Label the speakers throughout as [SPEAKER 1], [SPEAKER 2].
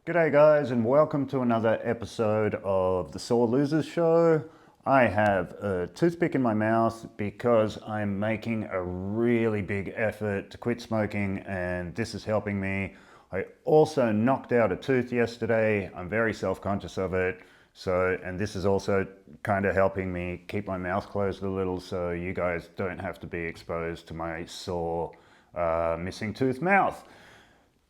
[SPEAKER 1] G'day guys, and welcome to another episode of the Sore Losers Show. I have a toothpick in my mouth because I'm making a really big effort to quit smoking, and this is helping me. I also knocked out a tooth yesterday. I'm very self-conscious of it. And this is also kind of helping me keep my mouth closed a little so you guys don't have to be exposed to my sore, missing tooth mouth.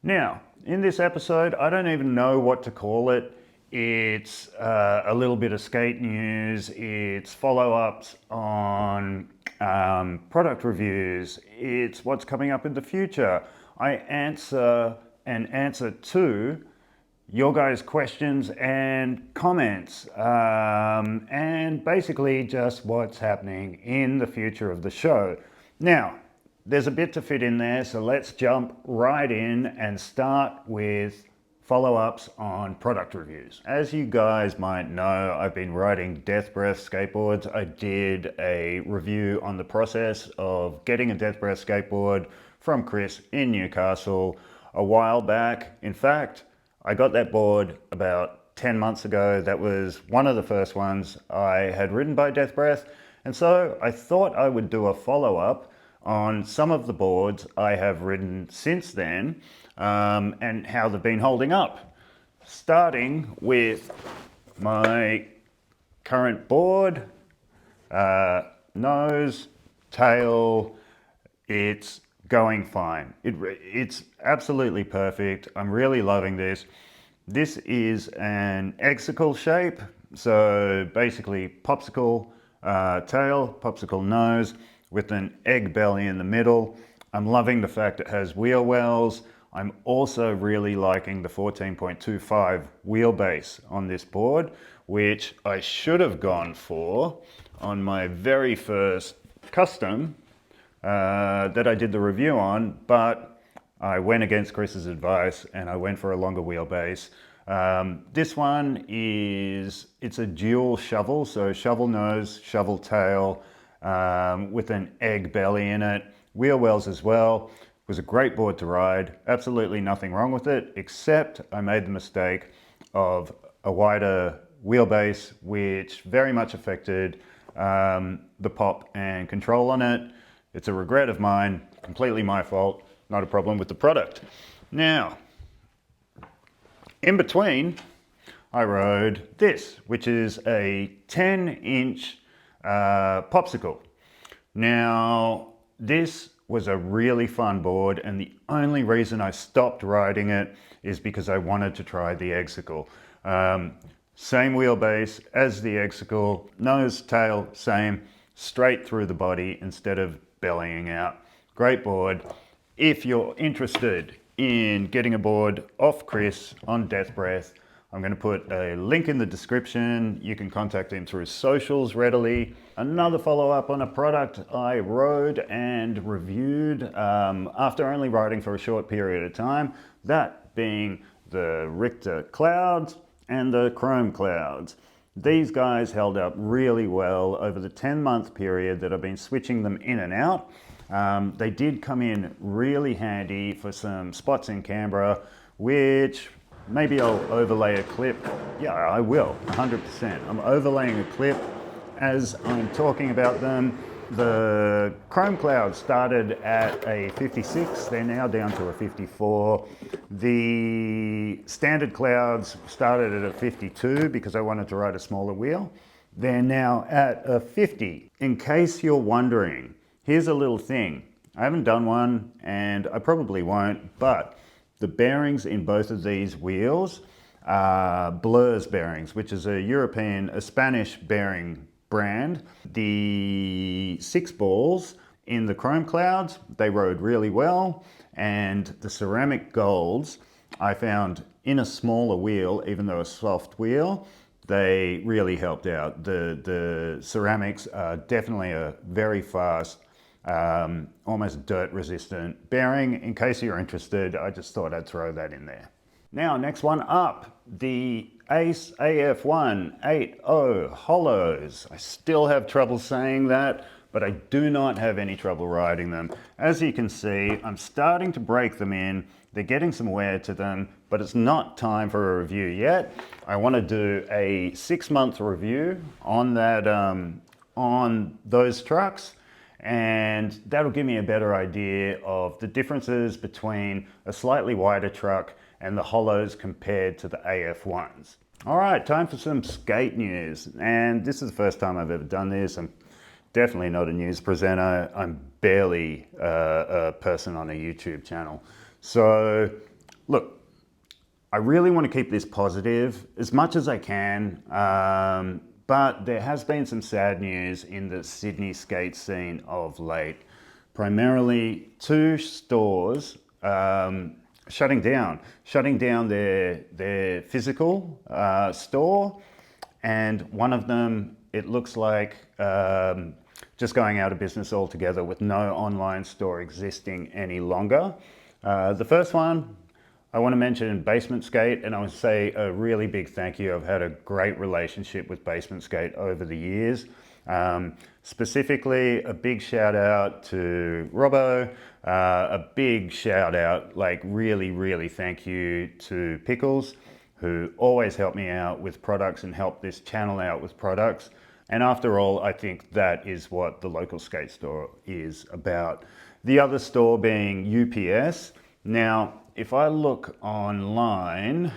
[SPEAKER 1] Now, in this episode, I don't even know what to call it. It's a little bit of skate news, it's follow-ups on product reviews, it's what's coming up in the future. I answer to your guys' questions and comments, and basically just what's happening in the future of the show. Now, there's a bit to fit in there, so let's jump right in and start with follow-ups on product reviews. As you guys might know, I've been riding deathbreathskateboards. I did a review on the process of getting a deathbreath skateboard from Chris in Newcastle a while back. In fact, I got that board about 10 months ago. That was one of the first ones I had ridden by Deathbreath, and so I thought I would do a follow-up on some of the boards I have ridden since then, and how they've been holding up. Starting with my current board, nose, tail, it's going fine. It's absolutely perfect. I'm really loving this. This is an exicle shape, so basically popsicle tail, popsicle nose, with an egg belly in the middle. I'm loving the fact it has wheel wells. I'm also really liking the 14.25 wheelbase on this board, which I should have gone for on my very first custom that I did the review on, but I went against Chris's advice and I went for a longer wheelbase. This one it's a dual shovel, so shovel nose, shovel tail, with an egg belly in it, wheel wells as well. It was a great board to ride, absolutely nothing wrong with it, except I made the mistake of a wider wheelbase, which very much affected the pop and control on it. It's a regret of mine, completely my fault, not a problem with the product. Now, in between, I rode this, which is a 10-inch popsicle. Now, this was a really fun board, and the only reason I stopped riding it is because I wanted to try the exicle. Same wheelbase as the exicle, nose, tail, same, straight through the body instead of bellying out. Great board. If you're interested in getting a board off Chris on Deathbreath, I'm going to put a link in the description. You can contact him through socials readily. Another follow-up on a product I rode and reviewed after only riding for a short period of time, that being the Richter Clouds and the Chrome Clouds. These guys held up really well over the 10-month period that I've been switching them in and out. They did come in really handy for some spots in Canberra, which maybe I'll overlay a clip. Yeah, I will, 100%. I'm overlaying a clip as I'm talking about them. The Chrome Cloud started at a 56, they're now down to a 54. The standard clouds started at a 52 because I wanted to ride a smaller wheel. They're now at a 50. In case you're wondering, here's a little thing. I haven't done one and I probably won't, but the bearings in both of these wheels are Blur's bearings, which is a Spanish bearing brand. The 6 balls in the Chrome Clouds, they rode really well, and the ceramic golds I found in a smaller wheel, even though a soft wheel, they really helped out. The ceramics are definitely a very fast, almost dirt resistant bearing. In case you're interested, I just thought I'd throw that in there. Now, next one up, the Ace AF1 8.0 hollows. I still have trouble saying that, but I do not have any trouble riding them. As you can see, I'm starting to break them in. They're getting some wear to them, but it's not time for a review yet. I want to do a 6-month review on that, on those trucks, and that'll give me a better idea of the differences between a slightly wider truck and the hollows compared to the AF1s. All right, time for some skate news. And this is the first time I've ever done this. I'm definitely not a news presenter. I'm barely a person on a YouTube channel. So look, I really want to keep this positive as much as I can. But there has been some sad news in the Sydney skate scene of late. Primarily 2 stores shutting down their physical store, and one of them, it looks like, just going out of business altogether with no online store existing any longer. The first one, I want to mention Basement Skate, and I would say a really big thank you. I've had a great relationship with Basement Skate over the years. Specifically, a big shout out to Robbo, a big shout out, like really thank you to Pickles, who always help me out with products and help this channel out with products. And after all, I think that is what the local skate store is about. The other store being UPS. Now, if I look online,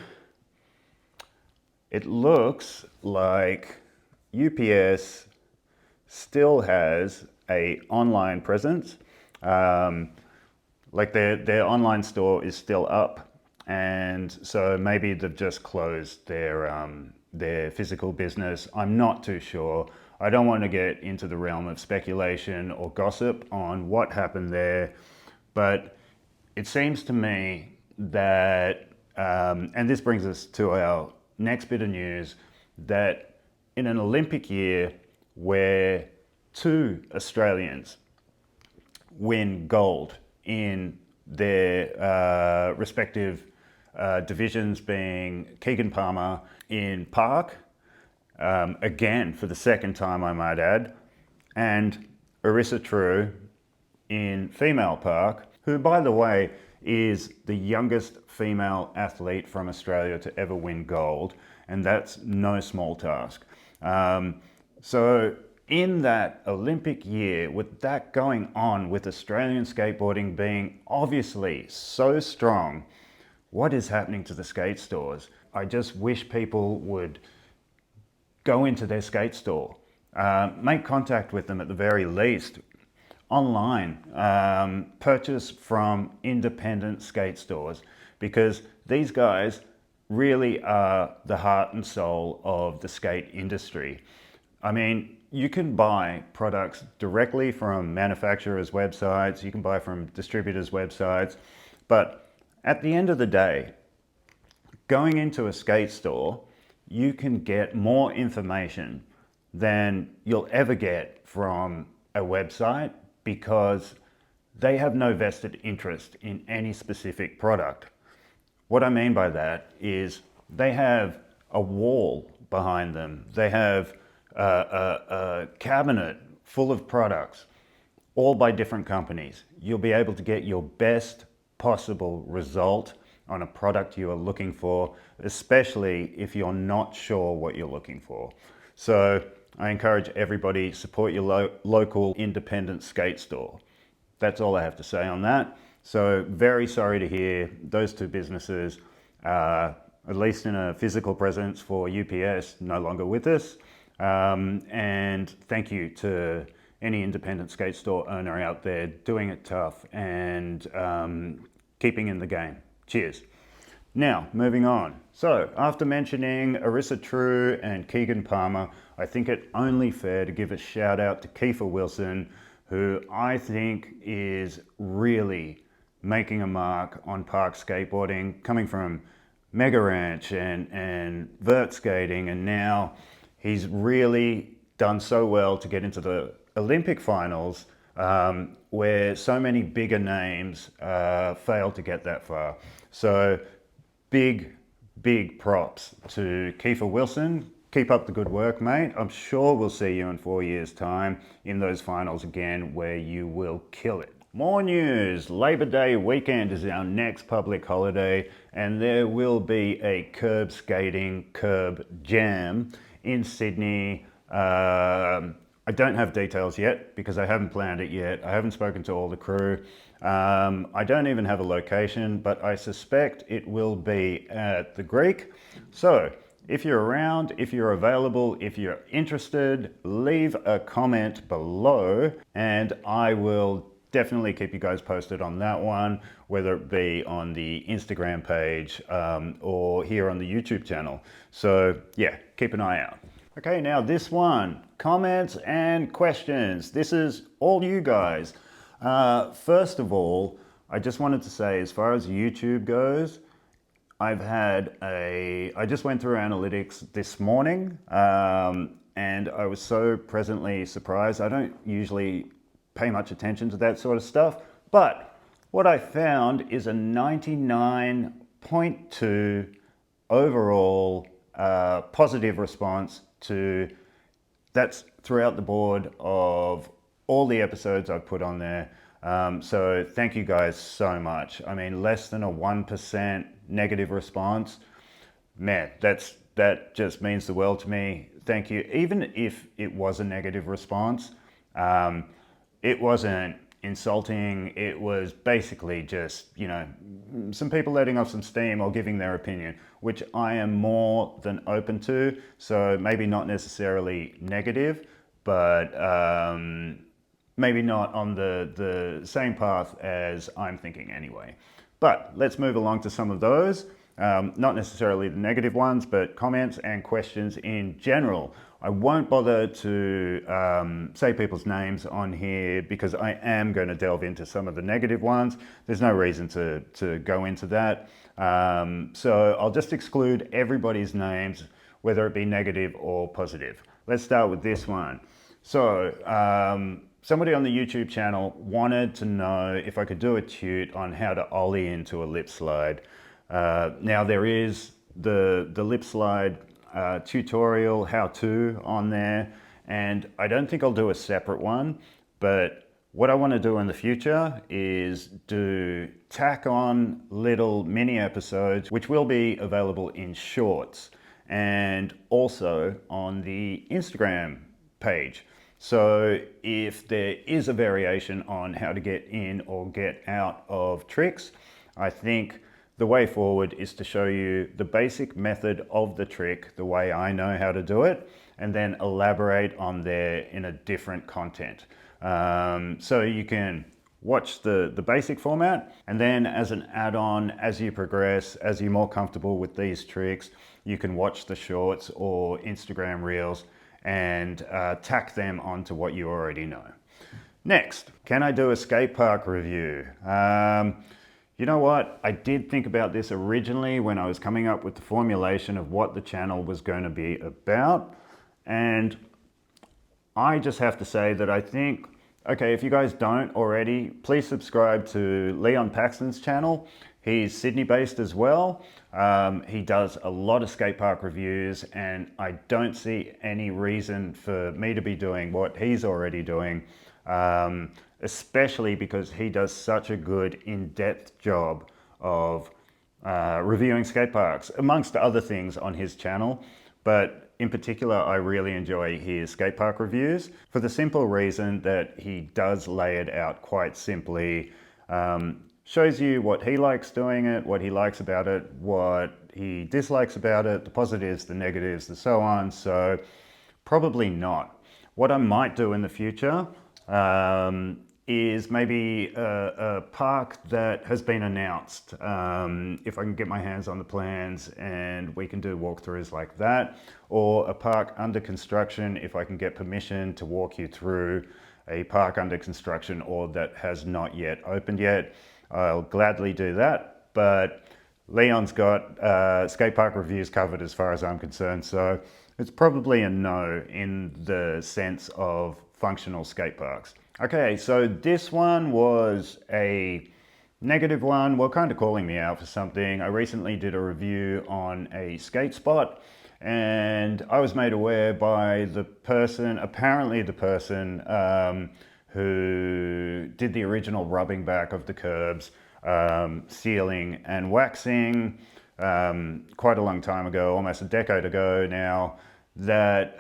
[SPEAKER 1] it looks like UPS still has a online presence. Like their online store is still up, and so maybe they've just closed their physical business. I'm not too sure. I don't want to get into the realm of speculation or gossip on what happened there, but it seems to me that, and this brings us to our next bit of news, that in an Olympic year where 2 Australians win gold in their respective divisions, being Keegan Palmer in park, again for the second time I might add, and Arissa True in female park, who, by the way, is the youngest female athlete from Australia to ever win gold, and that's no small task. So in that Olympic year, with that going on, with Australian skateboarding being obviously so strong, what is happening to the skate stores? I just wish people would go into their skate store, make contact with them at the very least, online, purchase from independent skate stores, because these guys really are the heart and soul of the skate industry. I mean, you can buy products directly from manufacturers' websites, you can buy from distributors' websites, but at the end of the day, going into a skate store, you can get more information than you'll ever get from a website, because they have no vested interest in any specific product. What I mean by that is they have a wall behind them. They have a cabinet full of products, all by different companies. You'll be able to get your best possible result on a product you are looking for, especially if you're not sure what you're looking for. So I encourage everybody, support your local independent skate store. That's all I have to say on that. So very sorry to hear those 2 businesses, at least in a physical presence for UPS, no longer with us. And thank you to any independent skate store owner out there doing it tough and keeping in the game. Cheers. Now, moving on. So, after mentioning Arissa True and Keegan Palmer, I think it only fair to give a shout out to Kiefer Wilson, who I think is really making a mark on park skateboarding, coming from Mega Ranch and vert skating, and now he's really done so well to get into the Olympic finals, where so many bigger names failed to get that far. So big props to Kiefer Wilson. keep up the good work, mate. I'm sure we'll see you in 4 years' time in those finals again where you will kill it. More news. Labor Day weekend is our next public holiday, and there will be a curb skating curb jam in Sydney. I don't have details yet because I haven't planned it yet. I haven't spoken to all the crew. I don't even have a location, but I suspect it will be at the Greek. So if you're around, if you're available, if you're interested, leave a comment below and I will definitely keep you guys posted on that one, whether it be on the Instagram page or here on the YouTube channel. So yeah, keep an eye out. Okay, now this one, comments and questions. This is all you guys. First of all, I just wanted to say, as far as YouTube goes, I just went through analytics this morning and I was so pleasantly surprised. I don't usually pay much attention to that sort of stuff, but what I found is a 99.2 overall positive response that's throughout the board of all the episodes I've put on there. So thank you guys so much. I mean, less than a 1% negative response, man, that just means the world to me. Thank you. Even if it was a negative response, it wasn't insulting. It was basically just, you know, some people letting off some steam or giving their opinion, which I am more than open to. So maybe not necessarily negative, but maybe not on the same path as I'm thinking anyway. But let's move along to some of those. Not necessarily the negative ones, but comments and questions in general. I won't bother to say people's names on here because I am going to delve into some of the negative ones. There's no reason to go into that. So I'll just exclude everybody's names, whether it be negative or positive. Let's start with this one. So somebody on the YouTube channel wanted to know if I could do a tute on how to ollie into a lip slide. Now there is the lip slide tutorial how-to on there, and I don't think I'll do a separate one, but what I want to do in the future is tack on little mini episodes which will be available in shorts and also on the Instagram page. So if there is a variation on how to get in or get out of tricks, I think the way forward is to show you the basic method of the trick, the way I know how to do it, and then elaborate on there in a different content. So you can watch the basic format, and then as an add-on, as you progress, as you're more comfortable with these tricks, you can watch the shorts or Instagram reels and tack them onto what you already know. Next, can I do a skate park review? You know what? I did think about this originally when I was coming up with the formulation of what the channel was going to be about. And I just have to say that I think, okay, if you guys don't already, please subscribe to Leon Paxton's channel. He's Sydney based as well. He does a lot of skate park reviews and I don't see any reason for me to be doing what he's already doing. Especially because he does such a good in-depth job of reviewing skate parks, amongst other things on his channel. But in particular, I really enjoy his skate park reviews for the simple reason that he does lay it out quite simply, shows you what he likes doing it, what he likes about it, what he dislikes about it, the positives, the negatives, the so on. So probably not. What I might do in the future is maybe a park that has been announced, if I can get my hands on the plans and we can do walkthroughs like that, or a park under construction if I can get permission to walk you through a park under construction or that has not yet opened yet. I'll gladly do that, but Leon's got skate park reviews covered as far as I'm concerned, so it's probably a no in the sense of functional skate parks. Okay, so this one was a negative one, well, kind of calling me out for something. I recently did a review on a skate spot And I was made aware by the person, apparently the person who did the original rubbing back of the curbs, sealing and waxing quite a long time ago, almost a decade ago now, that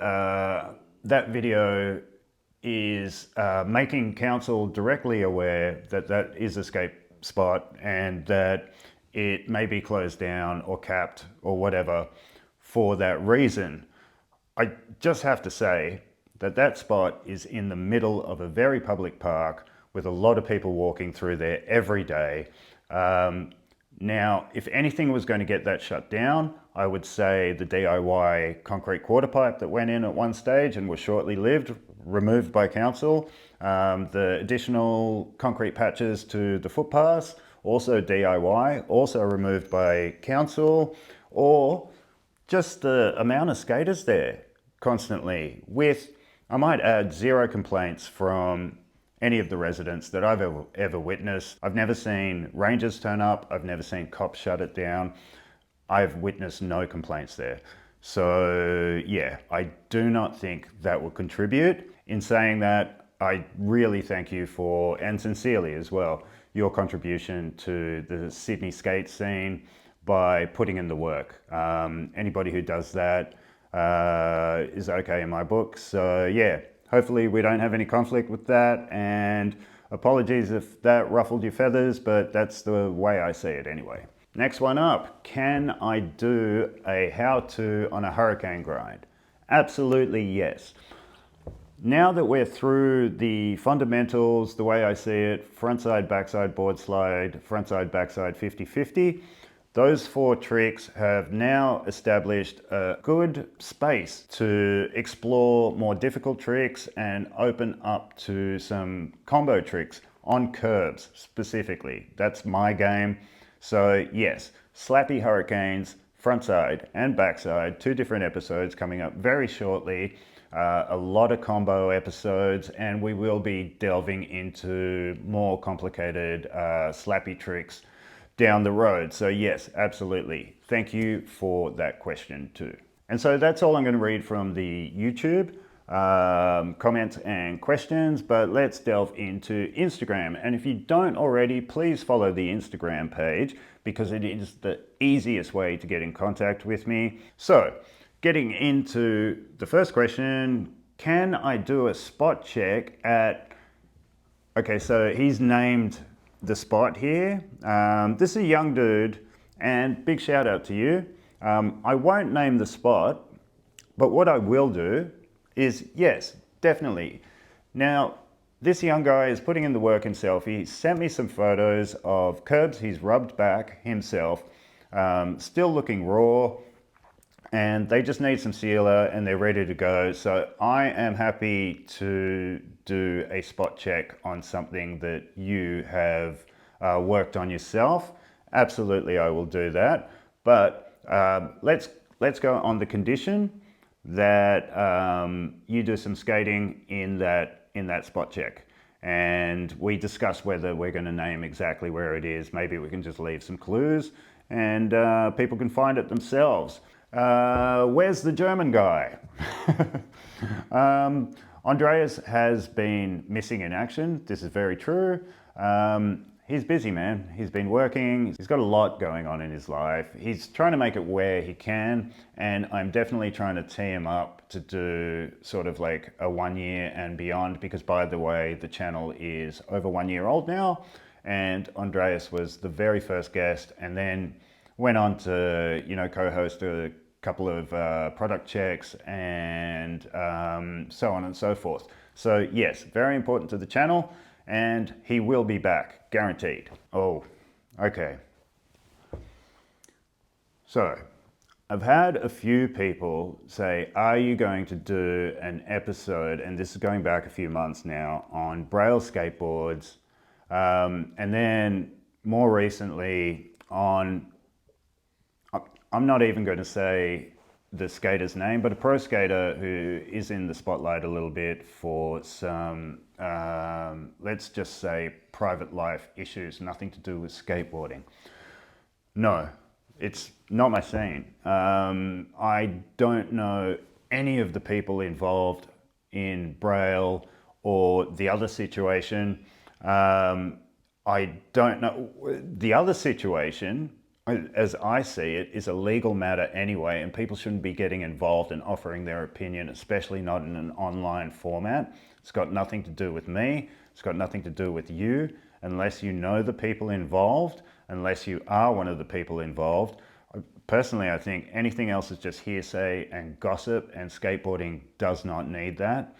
[SPEAKER 1] that video is making council directly aware that that is a skate spot and that it may be closed down or capped or whatever for that reason. I just have to say that that spot is in the middle of a very public park with a lot of people walking through there every day. Now, if anything was going to get that shut down, I would say the DIY concrete quarter pipe that went in at one stage and was shortly lived, removed by council. The additional concrete patches to the footpaths, also DIY, also removed by council, or just the amount of skaters there constantly with, I might add, zero complaints from any of the residents that I've ever witnessed. I've never seen rangers turn up. I've never seen cops shut it down. I've witnessed no complaints there. So yeah, I do not think that will contribute. In saying that, I really thank you for, and sincerely as well, your contribution to the Sydney skate scene by putting in the work. Anybody who does that is okay in my book. So yeah, hopefully we don't have any conflict with that, and apologies if that ruffled your feathers, but that's the way I see it anyway. Next one up, can I do a how-to on a hurricane grind? Absolutely yes. Now that we're through the fundamentals, the way I see it, frontside, backside, board slide, frontside, backside, 50-50, those 4 tricks have now established a good space to explore more difficult tricks and open up to some combo tricks on curbs specifically. That's my game. So yes, slappy hurricanes, frontside and backside, 2 different episodes coming up very shortly. A lot of combo episodes, and we will be delving into more complicated slappy tricks down the road. So yes, absolutely. Thank you for that question too. And so that's all I'm going to read from the YouTube comments and questions, but let's delve into Instagram. And if you don't already, please follow the Instagram page because it is the easiest way to get in contact with me. So getting into the first question, can I do a spot check at, okay, so he's named the spot here. This is a young dude, and big shout out to you. I won't name the spot, but what I will do is, yes, definitely. Now, this young guy is putting in the work himself. He sent me some photos of curbs he's rubbed back himself, still looking raw, and they just need some sealer and they're ready to go. So I am happy to do a spot check on something that you have worked on yourself. Absolutely, I will do that. But let's go on the condition that you do some skating in that spot check. And we discuss whether we're going to name exactly where it is. Maybe we can just leave some clues and people can find it themselves. Where's the German guy? Andreas has been missing in action. This is very true. He's busy, man. He's been working. He's got a lot going on in his life. He's trying to make it where he can, and I'm definitely trying to tee him up to do sort of like a 1 year and beyond, because by the way, the channel is over 1 year old now, and Andreas was the very first guest and then went on to, you know, co-host a couple of product checks and so on and so forth. So yes, very important to the channel, and he will be back, guaranteed. Oh, okay. So I've had a few people say, are you going to do an episode, and this is going back a few months now, on Braille skateboards, and then more recently on, I'm not even going to say the skater's name, but a pro skater who is in the spotlight a little bit for some, let's just say, private life issues, nothing to do with skateboarding. No, It's not my scene. I don't know any of the people involved in Braille or the other situation. I don't know. The other situation, as I see it, is a legal matter anyway, and people shouldn't be getting involved and offering their opinion, especially not in an online format. It's got nothing to do with me. It's got nothing to do with you, unless you know the people involved, unless you are one of the people involved. Personally, I think anything else is just hearsay and gossip, and skateboarding does not need that.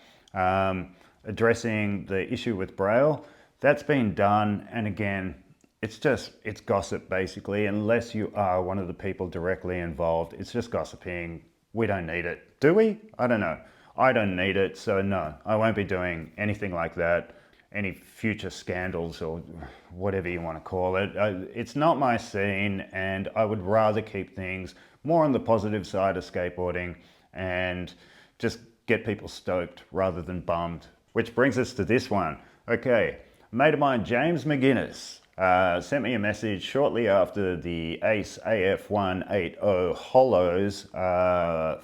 [SPEAKER 1] Addressing the issue with Braille, that's been done, and again, it's gossip basically, unless you are one of the people directly involved. It's just gossiping. We don't need it. Do we? I don't know. I don't need it, so no, I won't be doing anything like that. Any future scandals or whatever you want to call it. It's not my scene, and I would rather keep things more on the positive side of skateboarding and just get people stoked rather than bummed. Which brings us to this one. Okay, a mate of mine, James McGuinness, sent me a message shortly after the Ace AF180 Hollows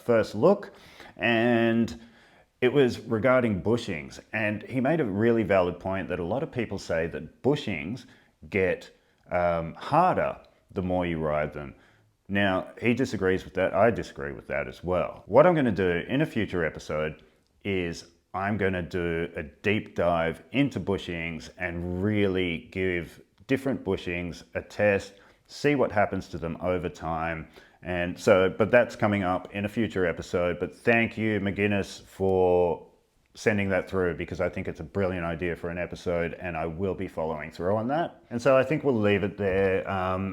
[SPEAKER 1] first look, and it was regarding bushings, and he made a really valid point that a lot of people say that bushings get harder the more you ride them. Now, he disagrees with that. I disagree with that as well. What I'm going to do in a future episode is I'm going to do a deep dive into bushings and really give different bushings a test, see what happens to them over time. And so, but that's coming up in a future episode. But thank you, McGuinness, for sending that through, because I think it's a brilliant idea for an episode, and I will be following through on that. And so I think we'll leave it there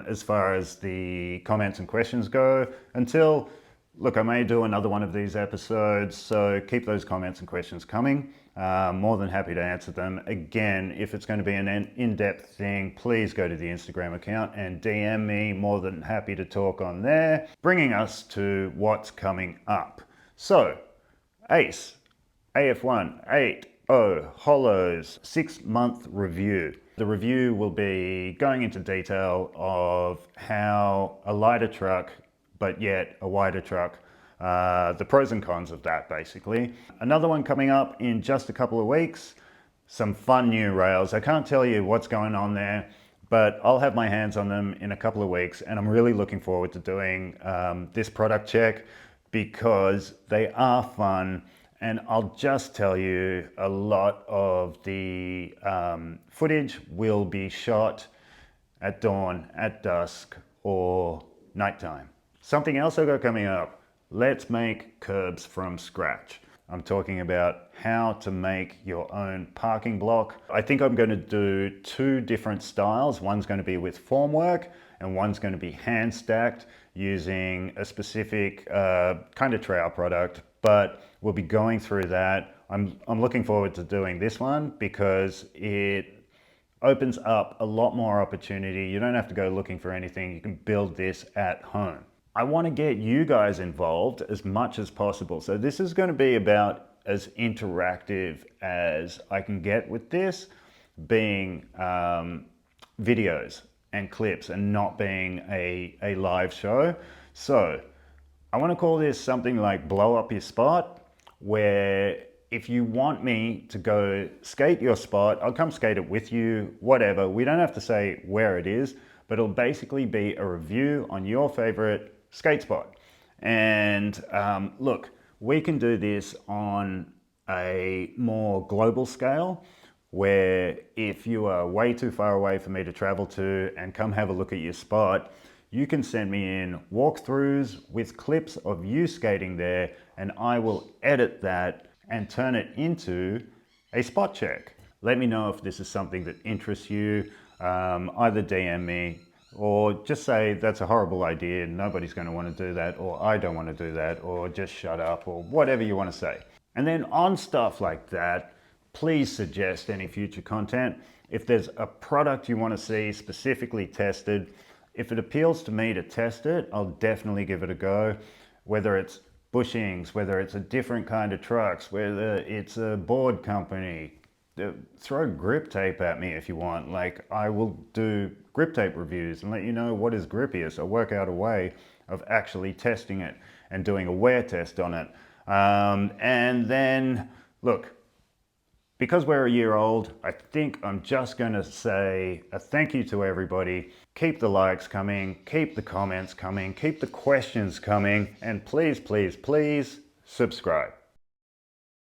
[SPEAKER 1] as far as the comments and questions go until, look, I may do another one of these episodes, so keep those comments and questions coming. More than happy to answer them. Again, if it's going to be an in-depth thing, please go to the Instagram account and DM me. More than happy to talk on there. Bringing us to what's coming up. So, Ace, AF180 Hollows 6-month review. The review will be going into detail of how a lighter truck, but yet a wider truck, the pros and cons of that basically. Another one coming up in just a couple of weeks, some fun new rails. I can't tell you what's going on there, but I'll have my hands on them in a couple of weeks, and I'm really looking forward to doing this product check because they are fun. And I'll just tell you, a lot of the footage will be shot at dawn, at dusk, or nighttime. Something else I've got coming up, let's make curbs from scratch. I'm talking about how to make your own parking block. I think I'm going to do 2 different styles. One's going to be with formwork, and one's going to be hand stacked using a specific kind of trowel product, but we'll be going through that. I'm looking forward to doing this one because it opens up a lot more opportunity. You don't have to go looking for anything. You can build this at home. I want to get you guys involved as much as possible. So this is going to be about as interactive as I can get with this, being videos and clips and not being a live show. So I want to call this something like blow up your spot, where if you want me to go skate your spot, I'll come skate it with you, whatever. We don't have to say where it is, but it'll basically be a review on your favorite skate spot. And look, we can do this on a more global scale, where if you are way too far away for me to travel to and come have a look at your spot, you can send me in walkthroughs with clips of you skating there, and I will edit that and turn it into a spot check. Let me know if this is something that interests you. Either DM me or just say that's a horrible idea, nobody's going to want to do that, or I don't want to do that, or just shut up, or whatever you want to say. And then on stuff like that, please suggest any future content. If there's a product you want to see specifically tested, if it appeals to me to test it, I'll definitely give it a go. Whether it's bushings, whether it's a different kind of trucks, whether it's a board company, throw grip tape at me if you want. Like, I will do grip tape reviews and let you know what is grippiest. I'll work out a way of actually testing it and doing a wear test on it. And then, look, because we're a year old, I think I'm just going to say a thank you to everybody. Keep the likes coming, keep the comments coming, keep the questions coming, and please, please, please subscribe.